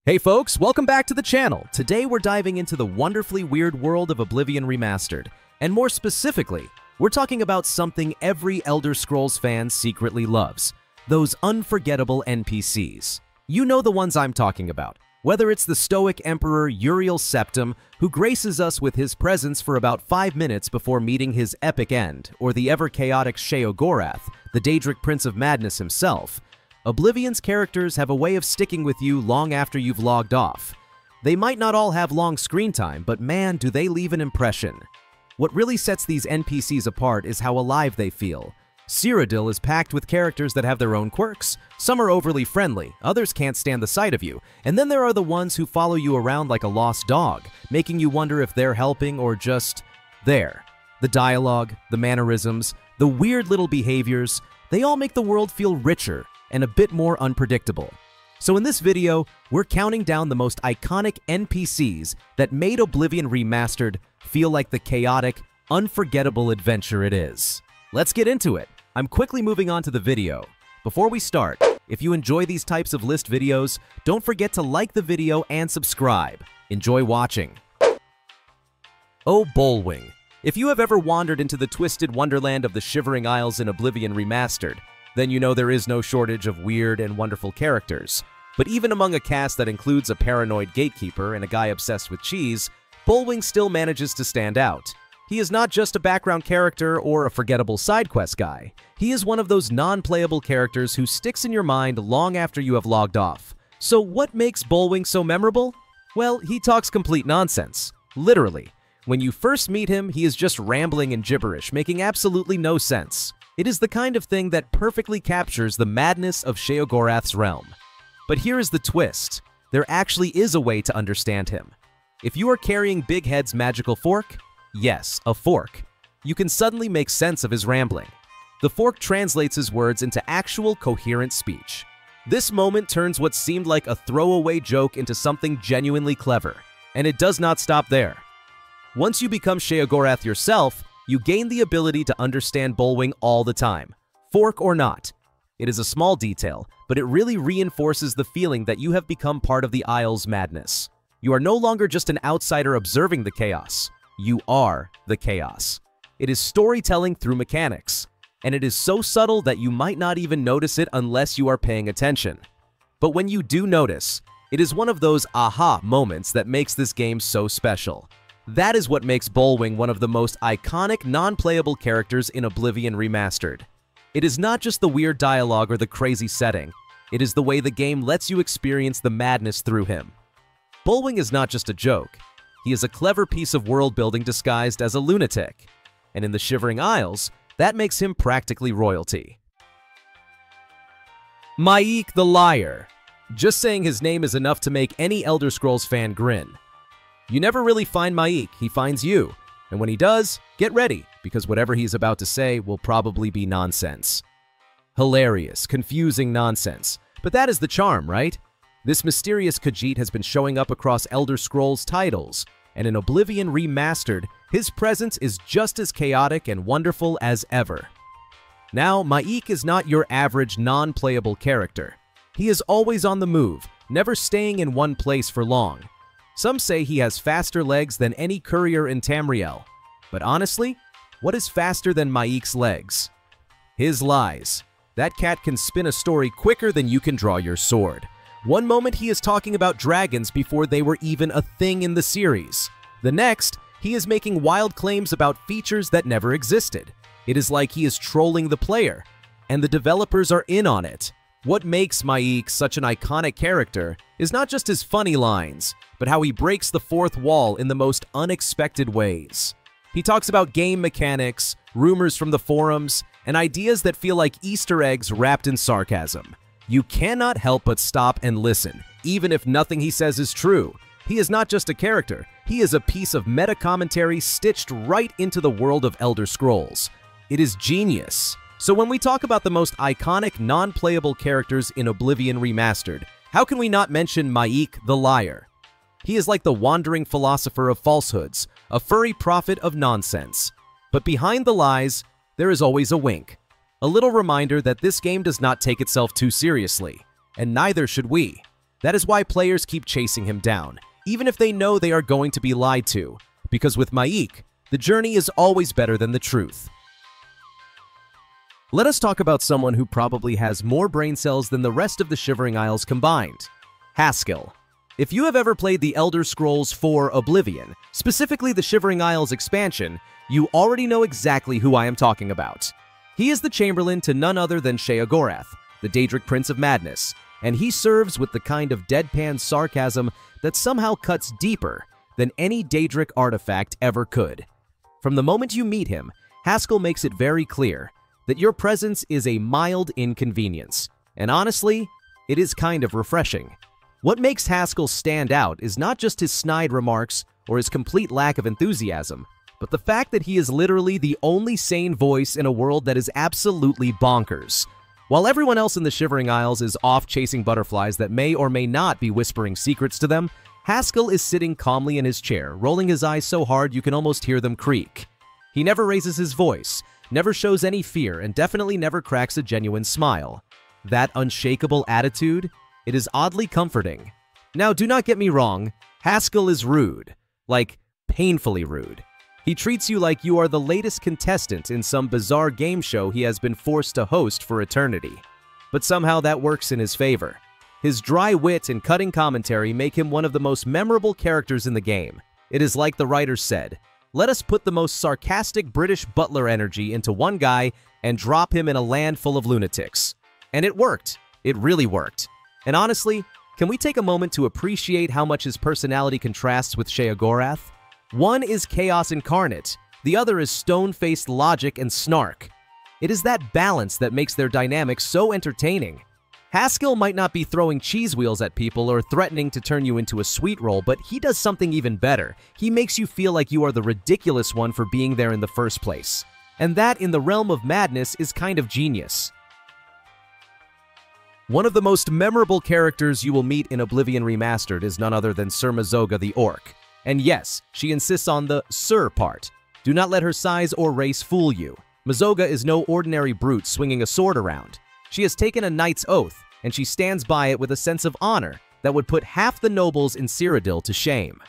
Hey folks, welcome back to the channel. Today we're diving into the wonderfully weird world of Oblivion Remastered. And more specifically, we're talking about something every Elder Scrolls fan secretly loves. Those unforgettable NPCs. You know the ones I'm talking about. Whether it's the stoic Emperor Uriel Septim, who graces us with his presence for about 5 minutes before meeting his epic end, or the ever-chaotic Sheogorath, the Daedric Prince of Madness himself, Oblivion's characters have a way of sticking with you long after you've logged off. They might not all have long screen time, but man, do they leave an impression. What really sets these NPCs apart is how alive they feel. Cyrodiil is packed with characters that have their own quirks. Some are overly friendly, others can't stand the sight of you, and then there are the ones who follow you around like a lost dog, making you wonder if they're helping or just there. The dialogue, the mannerisms, the weird little behaviors, they all make the world feel richer and a bit more unpredictable. So in this video, we're counting down the most iconic NPCs that made Oblivion Remastered feel like the chaotic, unforgettable adventure it is. Let's get into it. I'm quickly moving on to the video. Before we start, if you enjoy these types of list videos, don't forget to like the video and subscribe. Enjoy watching. Oh, Bwing. If you have ever wandered into the twisted wonderland of the Shivering Isles in Oblivion Remastered, then you know there is no shortage of weird and wonderful characters. But even among a cast that includes a paranoid gatekeeper and a guy obsessed with cheese, Bwing still manages to stand out. He is not just a background character or a forgettable side quest guy. He is one of those non-playable characters who sticks in your mind long after you have logged off. So what makes Bwing so memorable? Well, he talks complete nonsense. Literally. When you first meet him, he is just rambling and gibberish, making absolutely no sense. It is the kind of thing that perfectly captures the madness of Sheogorath's realm. But here is the twist. There actually is a way to understand him. If you are carrying Big Head's magical fork, yes, a fork, you can suddenly make sense of his rambling. The fork translates his words into actual coherent speech. This moment turns what seemed like a throwaway joke into something genuinely clever. And it does not stop there. Once you become Sheogorath yourself, you gain the ability to understand Bwing all the time, fork or not. It is a small detail, but it really reinforces the feeling that you have become part of the Isle's madness. You are no longer just an outsider observing the chaos. You are the chaos. It is storytelling through mechanics, and it is so subtle that you might not even notice it unless you are paying attention. But when you do notice, it is one of those aha moments that makes this game so special. That is what makes Bwing one of the most iconic non-playable characters in Oblivion Remastered. It is not just the weird dialogue or the crazy setting, it is the way the game lets you experience the madness through him. Bwing is not just a joke, he is a clever piece of world-building disguised as a lunatic, and in the Shivering Isles, that makes him practically royalty. Mik The Liar. Just saying his name is enough to make any Elder Scrolls fan grin. You never really find Mik, he finds you. And when he does, get ready, because whatever he's about to say will probably be nonsense. Hilarious, confusing nonsense. But that is the charm, right? This mysterious Khajiit has been showing up across Elder Scrolls titles, and in Oblivion Remastered, his presence is just as chaotic and wonderful as ever. Now, Mik is not your average non-playable character. He is always on the move, never staying in one place for long. Some say he has faster legs than any courier in Tamriel. But honestly, what is faster than Mik's legs? His lies. That cat can spin a story quicker than you can draw your sword. One moment he is talking about dragons before they were even a thing in the series. The next, he is making wild claims about features that never existed. It is like he is trolling the player, and the developers are in on it. What makes Mik such an iconic character is not just his funny lines, but how he breaks the fourth wall in the most unexpected ways. He talks about game mechanics, rumors from the forums, and ideas that feel like Easter eggs wrapped in sarcasm. You cannot help but stop and listen, even if nothing he says is true. He is not just a character, he is a piece of meta-commentary stitched right into the world of Elder Scrolls. It is genius. So when we talk about the most iconic non-playable characters in Oblivion Remastered, how can we not mention Mik The Liar? He is like the wandering philosopher of falsehoods, a furry prophet of nonsense. But behind the lies, there is always a wink. A little reminder that this game does not take itself too seriously, and neither should we. That is why players keep chasing him down, even if they know they are going to be lied to, because with Mik, the journey is always better than the truth. Let us talk about someone who probably has more brain cells than the rest of the Shivering Isles combined. Haskell. If you have ever played the Elder Scrolls IV Oblivion, specifically the Shivering Isles expansion, you already know exactly who I am talking about. He is the Chamberlain to none other than Sheogorath, the Daedric Prince of Madness, and he serves with the kind of deadpan sarcasm that somehow cuts deeper than any Daedric artifact ever could. From the moment you meet him, Haskell makes it very clear that your presence is a mild inconvenience, and honestly, it is kind of refreshing. What makes Haskell stand out is not just his snide remarks or his complete lack of enthusiasm, but the fact that he is literally the only sane voice in a world that is absolutely bonkers. While everyone else in the Shivering Isles is off chasing butterflies that may or may not be whispering secrets to them, Haskell is sitting calmly in his chair, rolling his eyes so hard you can almost hear them creak. He never raises his voice, never shows any fear, and definitely never cracks a genuine smile. That unshakable attitude, it is oddly comforting. Now, do not get me wrong, Haskell is rude. Like, painfully rude. He treats you like you are the latest contestant in some bizarre game show he has been forced to host for eternity. But somehow that works in his favor. His dry wit and cutting commentary make him one of the most memorable characters in the game. It is like the writers said, let us put the most sarcastic British butler energy into one guy and drop him in a land full of lunatics. And it worked. It really worked. And honestly, can we take a moment to appreciate how much his personality contrasts with Sheogorath? One is chaos incarnate, the other is stone-faced logic and snark. It is that balance that makes their dynamic so entertaining. Haskell might not be throwing cheese wheels at people or threatening to turn you into a sweet roll, but he does something even better. He makes you feel like you are the ridiculous one for being there in the first place. And that, in the realm of madness, is kind of genius. One of the most memorable characters you will meet in Oblivion Remastered is none other than Sir Mizoga the Orc. And yes, she insists on the Sir part. Do not let her size or race fool you. Mizoga is no ordinary brute swinging a sword around. She has taken a knight's oath, and she stands by it with a sense of honor that would put half the nobles in Cyrodiil to shame.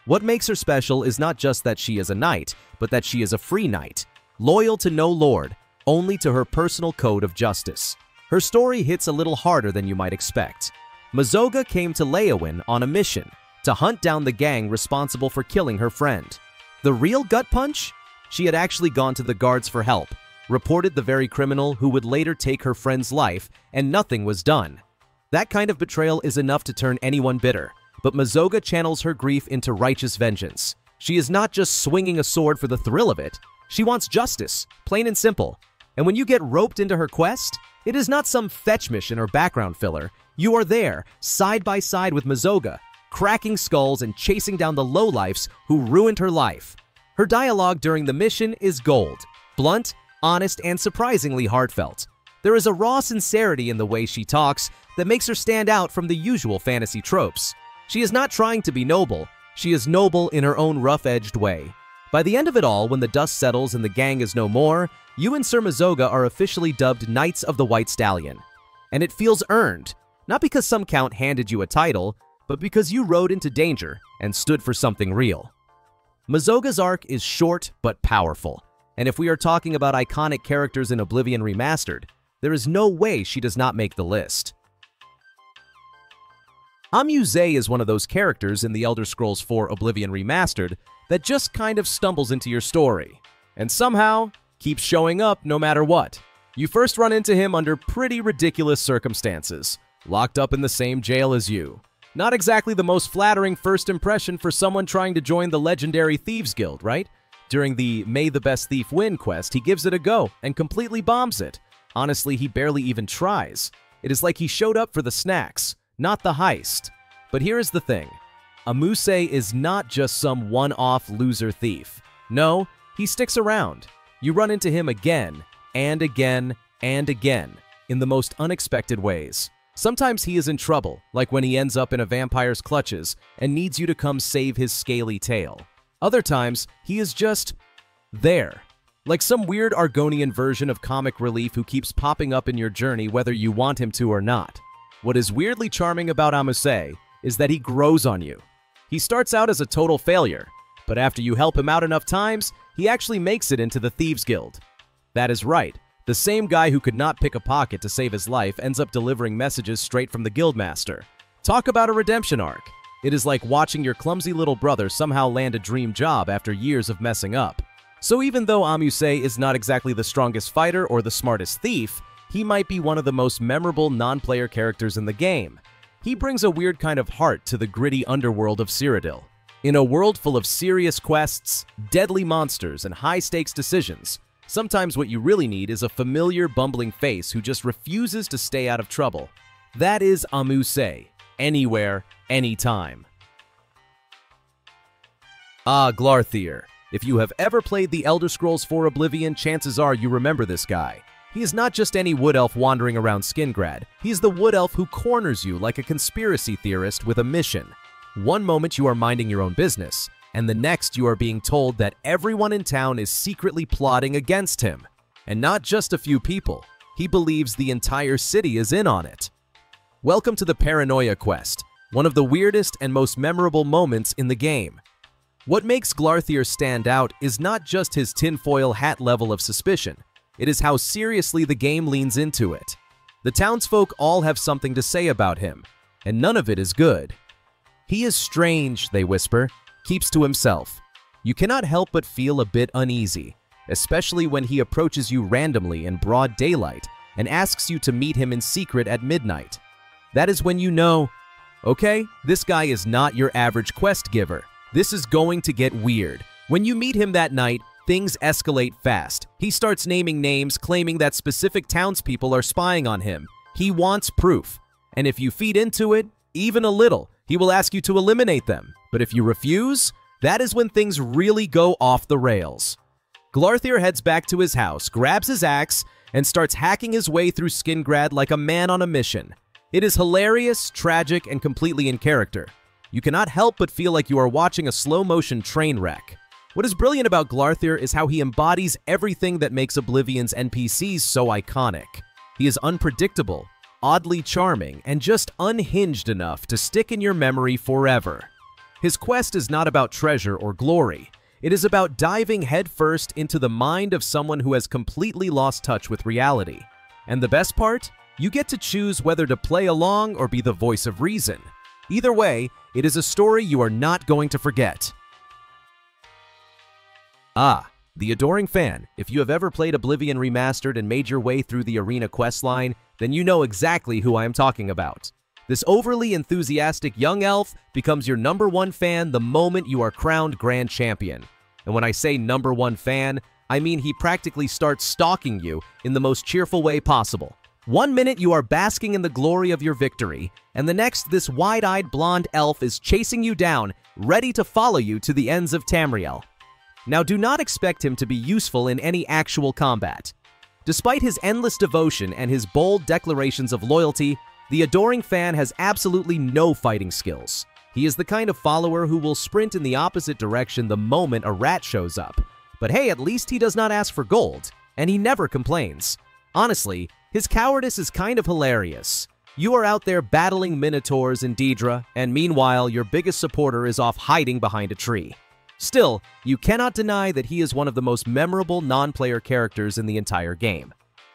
What makes her special is not just that she is a knight, but that she is a free knight, loyal to no lord, only to her personal code of justice. Her story hits a little harder than you might expect. Mizoga came to Leyawiin on a mission to hunt down the gang responsible for killing her friend. The real gut punch? She had actually gone to the guards for help, reported the very criminal who would later take her friend's life, and nothing was done. That kind of betrayal is enough to turn anyone bitter, but Mizoga channels her grief into righteous vengeance. She is not just swinging a sword for the thrill of it. She wants justice, plain and simple. And when you get roped into her quest, it is not some fetch mission or background filler. You are there, side by side with Mizoga, cracking skulls and chasing down the lowlifes who ruined her life. Her dialogue during the mission is gold, blunt, honest, and surprisingly heartfelt. There is a raw sincerity in the way she talks that makes her stand out from the usual fantasy tropes. She is not trying to be noble, she is noble in her own rough-edged way. By the end of it all, when the dust settles and the gang is no more, you and Sir Mizoga are officially dubbed Knights of the White Stallion. And it feels earned, not because some count handed you a title, but because you rode into danger and stood for something real. Mizoga's arc is short but powerful, and if we are talking about iconic characters in Oblivion Remastered, there is no way she does not make the list. Amuse is one of those characters in the Elder Scrolls IV Oblivion Remastered that just kind of stumbles into your story, and somehow keeps showing up no matter what. You first run into him under pretty ridiculous circumstances, locked up in the same jail as you. Not exactly the most flattering first impression for someone trying to join the legendary Thieves Guild, right? During the May the Best Thief Win quest, he gives it a go and completely bombs it. Honestly, he barely even tries. It is like he showed up for the snacks, not the heist. But here is the thing. Amuse is not just some one-off loser thief. No, he sticks around. You run into him again, and again, and again, in the most unexpected ways. Sometimes he is in trouble, like when he ends up in a vampire's clutches and needs you to come save his scaly tail. Other times, he is just there, like some weird Argonian version of comic relief who keeps popping up in your journey whether you want him to or not. What is weirdly charming about Amuse is that he grows on you. He starts out as a total failure, but after you help him out enough times, he actually makes it into the Thieves Guild. That is right, the same guy who could not pick a pocket to save his life ends up delivering messages straight from the Guildmaster. Talk about a redemption arc. It is like watching your clumsy little brother somehow land a dream job after years of messing up. So even though Amuse is not exactly the strongest fighter or the smartest thief, he might be one of the most memorable non-player characters in the game. He brings a weird kind of heart to the gritty underworld of Cyrodiil. In a world full of serious quests, deadly monsters, and high-stakes decisions, sometimes what you really need is a familiar, bumbling face who just refuses to stay out of trouble. That is Amuse. Anywhere, anytime. Ah, Glier. If you have ever played The Elder Scrolls IV Oblivion, chances are you remember this guy. He is not just any wood elf wandering around Skingrad. He is the wood elf who corners you like a conspiracy theorist with a mission. One moment you are minding your own business, and the next you are being told that everyone in town is secretly plotting against him. And not just a few people. He believes the entire city is in on it. Welcome to the Paranoia quest, one of the weirdest and most memorable moments in the game. What makes Glier stand out is not just his tinfoil hat level of suspicion, it is how seriously the game leans into it. The townsfolk all have something to say about him, and none of it is good. He is strange, they whisper, keeps to himself. You cannot help but feel a bit uneasy, especially when he approaches you randomly in broad daylight and asks you to meet him in secret at midnight. That is when you know, okay, this guy is not your average quest giver. This is going to get weird. When you meet him that night, things escalate fast. He starts naming names, claiming that specific townspeople are spying on him. He wants proof. And if you feed into it, even a little, he will ask you to eliminate them. But if you refuse, that is when things really go off the rails. Glier heads back to his house, grabs his axe, and starts hacking his way through Skingrad like a man on a mission. It is hilarious, tragic, and completely in character. You cannot help but feel like you are watching a slow-motion train wreck. What is brilliant about Glier is how he embodies everything that makes Oblivion's NPCs so iconic. He is unpredictable, oddly charming, and just unhinged enough to stick in your memory forever. His quest is not about treasure or glory. It is about diving headfirst into the mind of someone who has completely lost touch with reality. And the best part? You get to choose whether to play along or be the voice of reason. Either way, it is a story you are not going to forget. Ah, the adoring fan. If you have ever played Oblivion Remastered and made your way through the arena questline, then you know exactly who I am talking about. This overly enthusiastic young elf becomes your #1 fan the moment you are crowned Grand Champion. And when I say #1 fan, I mean he practically starts stalking you in the most cheerful way possible. One minute you are basking in the glory of your victory, and the next this wide-eyed blonde elf is chasing you down, ready to follow you to the ends of Tamriel. Now do not expect him to be useful in any actual combat. Despite his endless devotion and his bold declarations of loyalty, the adoring fan has absolutely no fighting skills. He is the kind of follower who will sprint in the opposite direction the moment a rat shows up. But hey, at least he does not ask for gold, and he never complains. Honestly, his cowardice is kind of hilarious. You are out there battling minotaurs in Daedra, and meanwhile, your biggest supporter is off hiding behind a tree. Still, you cannot deny that he is one of the most memorable non-player characters in the entire game.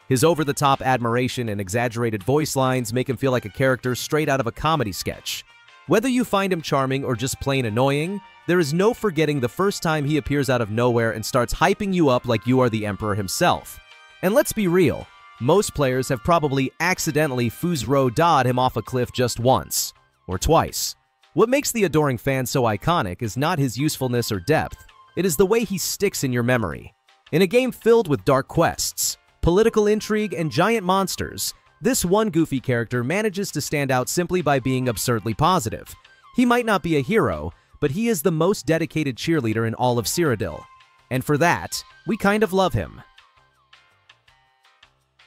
His over-the-top admiration and exaggerated voice lines make him feel like a character straight out of a comedy sketch. Whether you find him charming or just plain annoying, there is no forgetting the first time he appears out of nowhere and starts hyping you up like you are the Emperor himself. And let's be real, most players have probably accidentally Fuzro-da'd him off a cliff just once, or twice. What makes the adoring fan so iconic is not his usefulness or depth, it is the way he sticks in your memory. In a game filled with dark quests, political intrigue, and giant monsters, this one goofy character manages to stand out simply by being absurdly positive. He might not be a hero, but he is the most dedicated cheerleader in all of Cyrodiil. And for that, we kind of love him.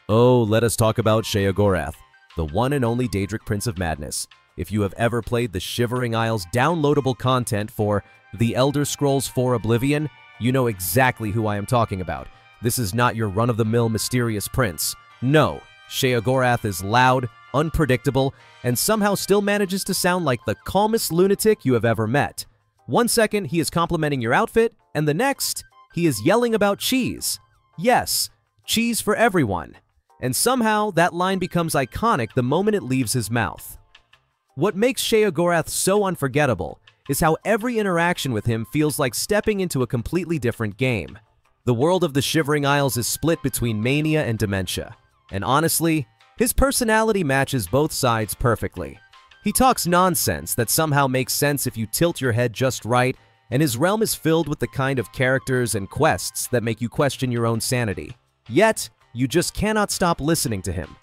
Oh, let us talk about Sheogorath, the one and only Daedric Prince of Madness. If you have ever played the Shivering Isles downloadable content for The Elder Scrolls IV Oblivion, you know exactly who I am talking about. This is not your run-of-the-mill mysterious prince. No, Sheogorath is loud, unpredictable, and somehow still manages to sound like the calmest lunatic you have ever met. One second, he is complimenting your outfit, and the next, he is yelling about cheese. Yes, cheese for everyone. And somehow, that line becomes iconic the moment it leaves his mouth. What makes Sheogorath so unforgettable is how every interaction with him feels like stepping into a completely different game. The world of the Shivering Isles is split between mania and dementia. And honestly, his personality matches both sides perfectly. He talks nonsense that somehow makes sense if you tilt your head just right, and his realm is filled with the kind of characters and quests that make you question your own sanity. Yet, you just cannot stop listening to him.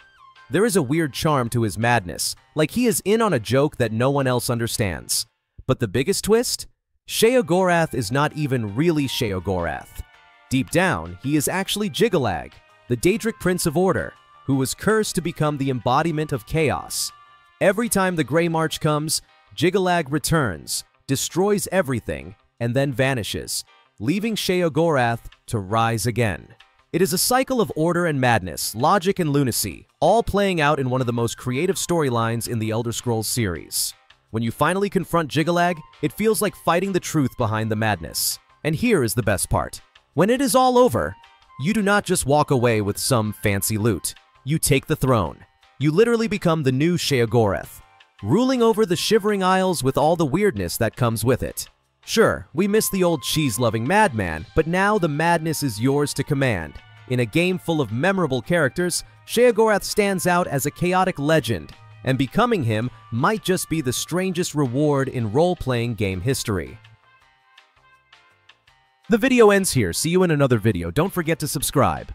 There is a weird charm to his madness, like he is in on a joke that no one else understands. But the biggest twist? Sheogorath is not even really Sheogorath. Deep down, he is actually Jyggalag, the Daedric Prince of Order, who was cursed to become the embodiment of chaos. Every time the Grey March comes, Jyggalag returns, destroys everything, and then vanishes, leaving Sheogorath to rise again. It is a cycle of order and madness, logic and lunacy, all playing out in one of the most creative storylines in the Elder Scrolls series. When you finally confront Jyggalag, it feels like fighting the truth behind the madness. And here is the best part. When it is all over, you do not just walk away with some fancy loot. You take the throne. You literally become the new Sheogorath, ruling over the Shivering Isles with all the weirdness that comes with it. Sure, we miss the old cheese-loving madman, but now the madness is yours to command. In a game full of memorable characters, Sheogorath stands out as a chaotic legend, and becoming him might just be the strangest reward in role-playing game history. The video ends here. See you in another video. Don't forget to subscribe.